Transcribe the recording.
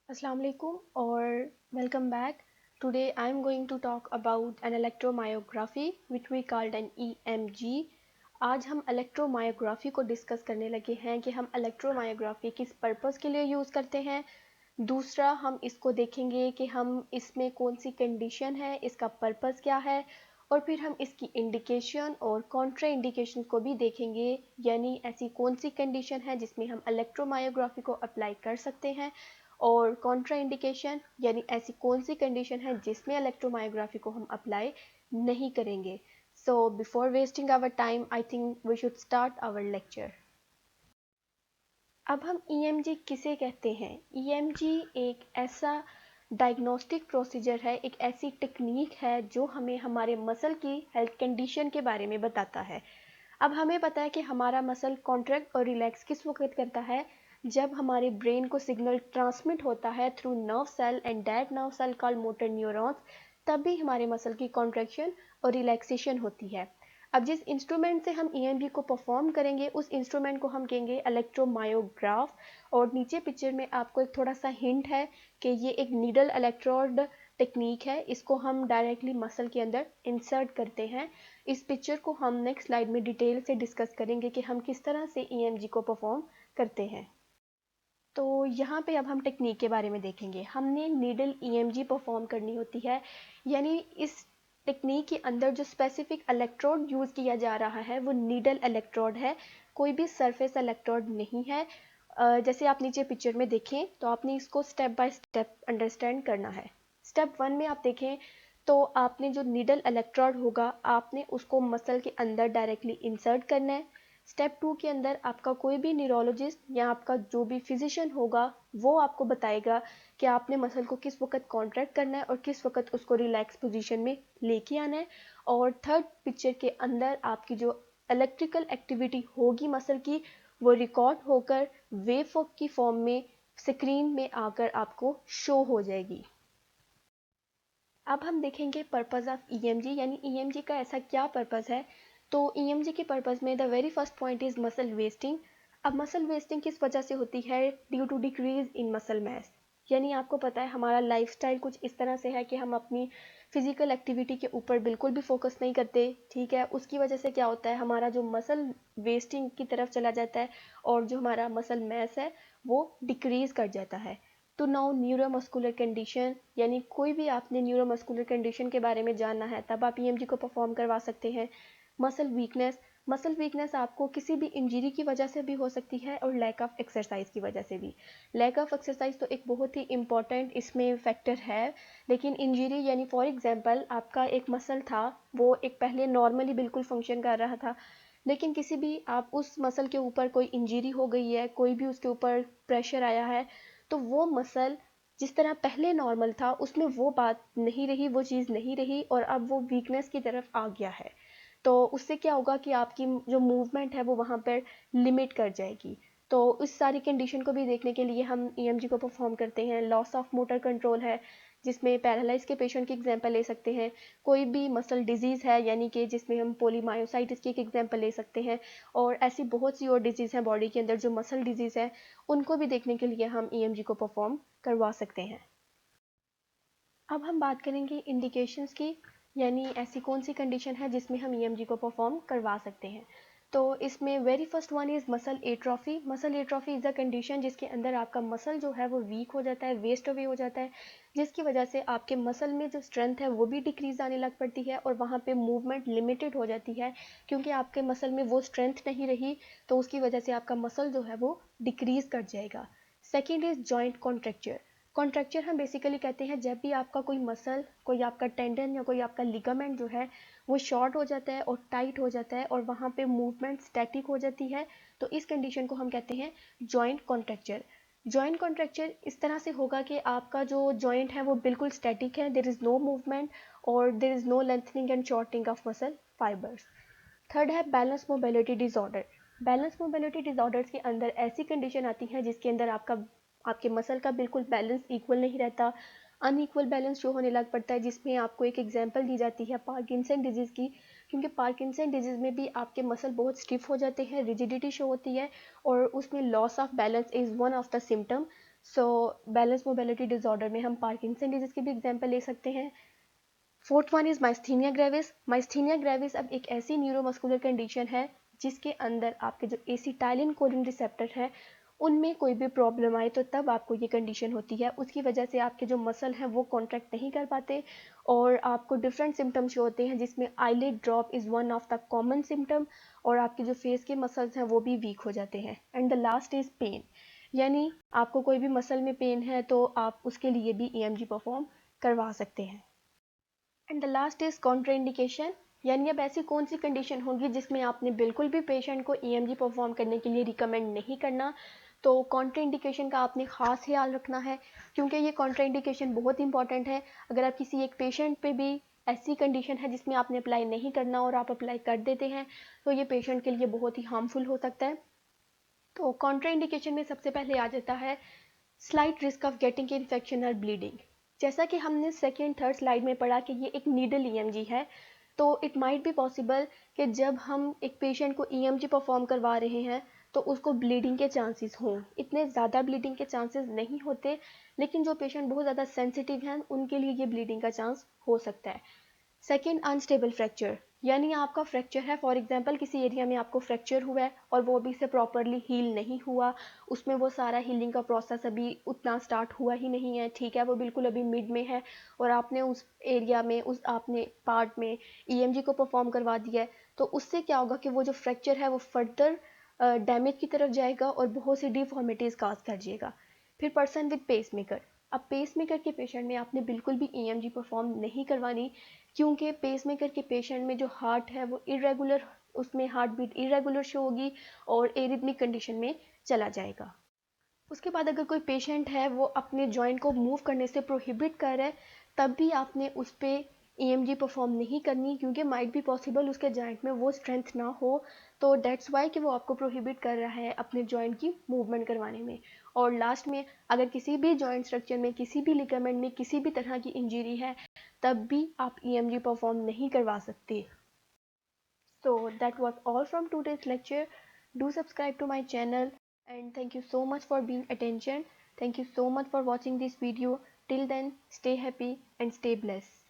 Assalamu alaikum or welcome back. Today I am going to talk about an electromyography which we called an EMG. आज हम electromyography को discuss करने लगे हैं कि हम electromyography किस पर्पस के लिए यूज़ करते हैं। दूसरा हम इसको देखेंगे कि हम इसमें कौन सी कंडीशन है, इसका पर्पस क्या है और फिर हम इसकी इंडिकेशन और कॉन्ट्रा इंडिकेशन को भी देखेंगे, यानी ऐसी कौन सी कंडीशन है जिसमें हम इलेक्ट्रोमायोग्राफी को अप्लाई कर सकते हैं और कॉन्ट्रा इंडिकेशन यानी ऐसी कौन सी कंडीशन है जिसमें इलेक्ट्रोमायोग्राफी को हम अप्लाई नहीं करेंगे। So before wasting our time I think we should start our lecture. अब हम ईएमजी किसे कहते हैं? ईएमजी एक ऐसा डायग्नोस्टिक प्रोसीजर है, एक ऐसी टेक्निक है जो हमें हमारे मसल की हेल्थ कंडीशन के बारे में बताता है। अब हमें पता है कि हमारा मसल कॉन्ट्रैक्ट और रिलैक्स किस वक्त करता है, जब हमारे ब्रेन को सिग्नल ट्रांसमिट होता है through nerve cell and that nerve cell called motor neurons, तभी हमारे मसल की कॉन्ट्रैक्शन और रिलैक्सेशन होती है। अब जिस इंस्ट्रूमेंट से हम ईएमजी को परफॉर्म करेंगे उस इंस्ट्रूमेंट को हम कहेंगे इलेक्ट्रोमायोग्राफ। और नीचे पिक्चर में आपको एक थोड़ा सा हिंट है कि ये एक नीडल इलेक्ट्रोड टेक्निक है, इसको हम डायरेक्टली मसल के अंदर इंसर्ट करते हैं। इस पिक्चर को हम नेक्स्ट स्लाइड में डिटेल से डिस्कस करेंगे कि हम किस तरह से ईएमजी को परफॉर्म करते हैं। तो यहाँ पे अब हम टेक्निक के बारे में देखेंगे। हमने नीडल ईएमजी परफॉर्म करनी होती है, यानी इस टेक्निक के अंदर जो स्पेसिफिक इलेक्ट्रोड यूज़ किया जा रहा है वो नीडल इलेक्ट्रोड है, कोई भी सरफेस इलेक्ट्रोड नहीं है। जैसे आप नीचे पिक्चर में देखें तो आपने इसको स्टेप बाय स्टेप अंडरस्टैंड करना है। स्टेप 1 में आप देखें तो आपने जो नीडल इलेक्ट्रोड होगा आपने उसको मसल के अंदर डायरेक्टली इंसर्ट करना है। स्टेप 2 के अंदर आपका कोई भी न्यूरोलॉजिस्ट या आपका जो भी फिजिशियन होगा वो आपको बताएगा कि आपने मसल को किस वक्त कॉन्ट्रैक्ट करना है और किस वक्त उसको रिलैक्स पोजीशन में लेके आना है। और थर्ड पिक्चर के अंदर आपकी जो इलेक्ट्रिकल एक्टिविटी होगी मसल की वो रिकॉर्ड होकर वेव की फॉर्म में स्क्रीन में आकर आपको शो हो जाएगी। अब हम देखेंगे पर्पस ऑफ ईएमजी, यानी ईएमजी का ऐसा क्या पर्पस है। तो ईएमजी के पर्पस में the very first point is muscle wasting. अब मसल वेस्टिंग किस वजह से होती है? Due to decrease in muscle mass. यानी आपको पता है हमारा लाइफस्टाइल कुछ इस तरह से है कि हम अपनी फिजिकल एक्टिविटी के ऊपर बिल्कुल भी फोकस नहीं करते, ठीक है। उसकी वजह से क्या होता है, हमारा जो मसल वेस्टिंग की तरफ चला जाता है और जो हमारा मसल मास है वो डिक्रीज कर जाता है। टू नाउ न्यूरोमस्कुलर कंडीशन, यानी कोई भी आपने न्यूरोमस्कुलर कंडीशन के बारे में जानना है तब आप ईएमजी को परफॉर्म करवा सकते हैं। मसल वीकनेस, मसल वीकनेस आपको किसी भी इंजरी की वजह से भी हो सकती है और लैक ऑफ एक्सरसाइज की वजह से भी। लैक ऑफ एक्सरसाइज तो एक बहुत ही इंपॉर्टेंट इसमें फैक्टर है, लेकिन इंजरी यानी फॉर एग्जांपल आपका एक मसल था वो एक पहले नॉर्मली बिल्कुल फंक्शन कर रहा था, लेकिन किसी भी आप उस मसल के ऊपर कोई इंजरी हो गई है, कोई भी उसके ऊपर प्रेशर आया है, तो वो मसल जिस तरह पहले नॉर्मल था उसमें वो बात नहीं रही, वो चीज़ नहीं रही और अब वो वीकनेस की तरफ आ गया है। तो उससे क्या होगा कि आपकी जो मूवमेंट है वो वहाँ पर लिमिट कर जाएगी। तो इस सारी कंडीशन को भी देखने के लिए हम ईएमजी को परफॉर्म करते हैं। लॉस ऑफ मोटर कंट्रोल है, जिसमें पैरालाइज के पेशेंट की एग्जांपल ले सकते हैं। कोई भी मसल डिजीज़ है यानी कि जिसमें हम पोलीमायोसाइटिस की एक एग्जांपल ले सकते हैं। और ऐसी बहुत सी और डिजीज़ हैं बॉडी के अंदर जो मसल डिजीज़ है, उनको भी देखने के लिए हम ईएमजी को परफॉर्म करवा सकते हैं। अब हम बात करेंगे इंडिकेशंस की, यानी ऐसी कौन सी कंडीशन है जिसमें हम ईएमजी को परफॉर्म करवा सकते हैं। तो इसमें very first one is muscle atrophy. Muscle atrophy is a condition जिसके अंदर आपका मसल जो है वो वीक हो जाता है, वेस्ट अवे हो जाता है, जिसकी वजह से आपके मसल में जो स्ट्रेंथ है वो भी डिक्रीज आने लग पड़ती है और वहाँ पे मूवमेंट लिमिटेड हो जाती है, क्योंकि आपके मसल में वो स्ट्रेंथ नहीं रही, तो उसकी वजह से आपका मसल जो है वो डिक्रीज कर जाएगा। Second is joint contracture. Contracture हम बेसिकली कहते हैं जब भी आपका कोई मसल, कोई आपका टेंडन या कोई आपका लिगामेंट जो है वो शॉर्ट हो जाता है और टाइट हो जाता है और वहाँ पे मूवमेंट स्टैटिक हो जाती है, तो इस कंडीशन को हम कहते हैं जॉइंट कॉन्ट्रैक्चर। जॉइंट कॉन्ट्रैक्चर इस तरह से होगा कि आपका जो जॉइंट है वो बिल्कुल स्टैटिक है, देयर इज़ नो मूवमेंट और there is no lengthening and shortening of muscle fibres. Third है balance mobility disorder. Balance mobility disorders के अंदर ऐसी कंडीशन आती है जिसके अंदर आपके मसल का बिल्कुल बैलेंस इक्वल नहीं रहता, अनइक्वल बैलेंस शो होने लग पड़ता है, जिसमें आपको एक एग्जांपल दी जाती है पार्किंसन डिजीज़ की, क्योंकि पार्किंसन डिजीज़ में भी आपके मसल बहुत स्टिफ हो जाते हैं, रिजिडिटी शो होती है और उसमें loss of balance is one of the symptom. So balance mobility disorder में हम पार्किंसन डिजीज की भी एग्जांपल ले सकते हैं। Fourth one is myasthenia gravis. Myasthenia gravis अब एक ऐसी न्यूरोमस्कुलर कंडीशन है जिसके अंदर आपके जो एसिटाइलिन कोलिन रिसेप्टर है उनमें कोई भी प्रॉब्लम आए तो तब आपको ये कंडीशन होती है। उसकी वजह से आपके जो मसल हैं वो कॉन्ट्रैक्ट नहीं कर पाते और आपको डिफरेंट सिम्टम्स होते हैं, जिसमें eyelid drop is one of the common symptom और आपके जो फेस के मसल्स हैं वो भी वीक हो जाते हैं। And the last is pain, यानी आपको कोई भी मसल में पेन है तो आप उसके लिए भी EMG परफॉर्म करवा सकते हैं। And the last is contraindication, यानी अब ऐसी कौन सी कंडीशन होगी जिसमें आपने बिल्कुल भी पेशेंट को EMG परफॉर्म करने के लिए रिकमेंड नहीं करना। तो कॉन्ट्राइंडिकेशन का आपने खास ख्याल रखना है क्योंकि ये कॉन्ट्राइंडिकेशन बहुत इंपॉर्टेंट है। अगर आप किसी एक पेशेंट पे भी ऐसी कंडीशन है जिसमें आपने अप्लाई नहीं करना और आप अप्लाई कर देते हैं तो ये पेशेंट के लिए बहुत ही हार्मफुल हो सकता है। तो कॉन्ट्राइंडिकेशन में सबसे पहले आ जाता है slight risk of getting infection और ब्लीडिंग। जैसा कि हमने सेकेंड थर्ड स्लाइड में पढ़ा कि ये एक नीडल EMG है, तो इट माइट बी पॉसिबल कि जब हम एक पेशेंट को EMG परफॉर्म करवा रहे हैं तो उसको ब्लीडिंग के चांसेस हों। इतने ज़्यादा ब्लीडिंग के चांसेस नहीं होते, लेकिन जो पेशेंट बहुत ज़्यादा सेंसिटिव हैं उनके लिए ये ब्लीडिंग का चांस हो सकता है। सेकेंड, अनस्टेबल फ्रैक्चर, यानी आपका फ्रैक्चर है, फॉर एग्जांपल किसी एरिया में आपको फ्रैक्चर हुआ है और वो अभी से प्रॉपरली हील नहीं हुआ, उसमें वो सारा हीलिंग का प्रोसेस अभी उतना स्टार्ट हुआ ही नहीं है, ठीक है, वो बिल्कुल अभी मिड में है और आपने उस एरिया में उस आपने पार्ट में EMG को परफॉर्म करवा दिया है, तो उससे क्या होगा कि वो जो फ्रैक्चर है वो फर्दर डैमेज की तरफ जाएगा और बहुत सी डिफॉर्मिटीज़ काज कर जाएगा। फिर पर्सन विद पेसमेकर, अब पेसमेकर के पेशेंट में आपने बिल्कुल भी EMG परफॉर्म नहीं करवानी क्योंकि पेसमेकर के पेशेंट में जो हार्ट है वो इरेगुलर, उसमें हार्ट बीट इरेगुलर शो होगी और एरिथमिक कंडीशन में चला जाएगा। उसके बाद अगर कोई पेशेंट है वो अपने जॉइंट को मूव करने से प्रोहिबिट कर रहा है तब भी आपने उस पर EMG परफॉर्म नहीं करनी क्योंकि माइट भी पॉसिबल उसके जॉइंट में वो स्ट्रेंथ ना हो, तो डेट्स वाई कि वो आपको प्रोहिबिट कर रहा है अपने जॉइंट की मूवमेंट करवाने में। और लास्ट में अगर किसी भी जॉइंट स्ट्रक्चर में किसी भी लिगामेंट में किसी भी तरह की इंजरी है तब भी आप EMG परफॉर्म नहीं करवा सकते। So that was all from today's lecture. Do subscribe to my channel and thank you so much for being attention. Thank you so much for watching this video. Till then, stay happy and stay blessed.